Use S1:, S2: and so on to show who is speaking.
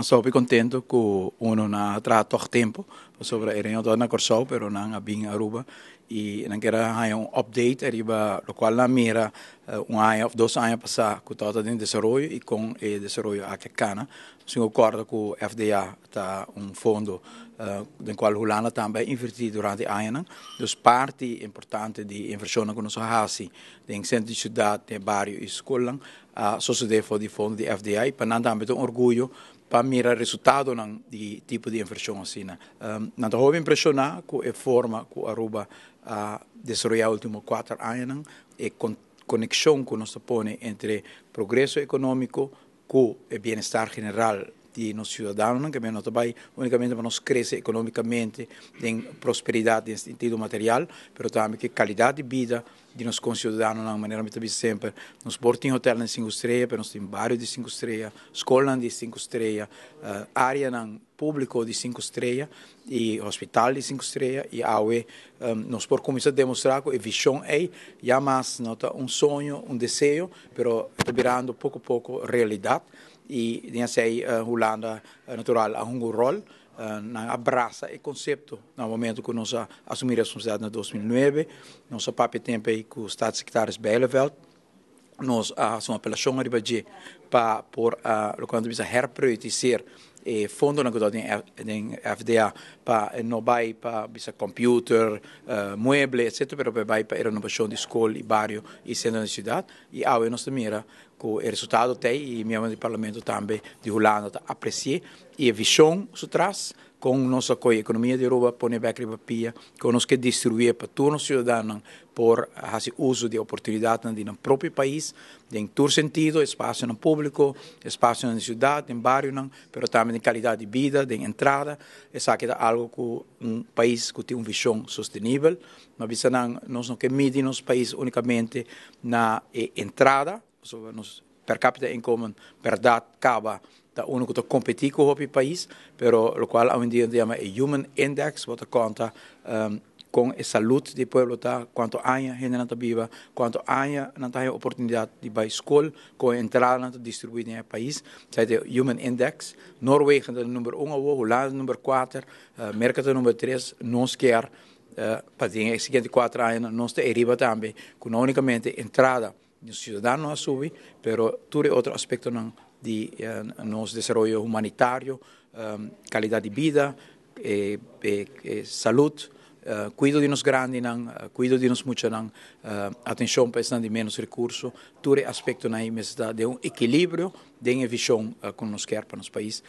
S1: Estou bem contente com uno na trato tempo sobre a reunião na Corsau, pero não bem Aruba e não quero update arriba lo qual na mira ano ou 2 anos passar com todo o desenvolvimento e com o desenvolvimento aqui cana. Se concordo com o FDA tá fundo do qual Holanda também investiu durante anos. Então parte importante de inversão que nós fazemos em centro de cidade, de bairro e escola, sucede for de fundo de FDA e para nós também é orgulho para mirar resultado de tipo de inversão assim. Não estou impressionado com a forma que a Aruba desenvolveu nos últimos 4 anos e conexão que nós põe entre progresso econômico com o bem-estar general de nossos cidadãos, que não vai unicamente para nós crescer economicamente, em prosperidade em sentido material, mas também que qualidade de vida de nossos concidadãos, de maneira muito sempre, nós portamos hotel de 5 estrelas, mas nós temos bairro de 5 estrelas, escola de 5 estrelas, área público de 5 estrelas, e hospital de 5 estrelas, e AUE, nós por começar a demonstrar que a visão é, já mais, sonho, desejo, mas está virando pouco a pouco realidade. E nessa Holanda natural há rol abraça o conceito no momento que nós assumimos a responsabilidade em 2009 nosso papel tempo aí com o Staatssecretário Bijleveld nós fazemos uma apelação para por o quando precisa repriorizar fundo na coisa em FDA para não vai para computer, mueble, etc. Mas vai para a renovação de escola e bairro e centro da cidade e ao nós mira com o resultado tem e membro do parlamento também de Holanda aprecia e a visão se traz com nossa economia de Europa põe back para pia com nós que distribuir para todos os cidadãos por fazer uso de oportunidades no próprio país em todo sentido espaço no público espaço na cidade em bairro mas também de qualidade de vida de entrada essa é algo que país que tem uma visão sustentável mas nós não que medir nosso país unicamente na entrada per capita income verdade acaba da uno que competir com o país, pero lo qual hoje em dia chama Human Index, que conta com a saúde do povo, quanto anos gente não viva, quanto anos não tem oportunidade de ir à escola, com a entrada não distribuída no país, é o Human Index. Noruega é o número 1, Holanda é o número 4, América é o número 3, nós quer para os seguintes 4 anos, nós arriba também, com não unicamente entrada dos cidadãos a subir, pero todo outro aspecto de nosso desenvolvimento humanitário, qualidade de vida, saúde, cuido de nos grandes, cuido de nos muitos, atenção para esses de menos recursos, todo aspecto na necessidade de equilíbrio, de uma visão que nos quer para nosso país.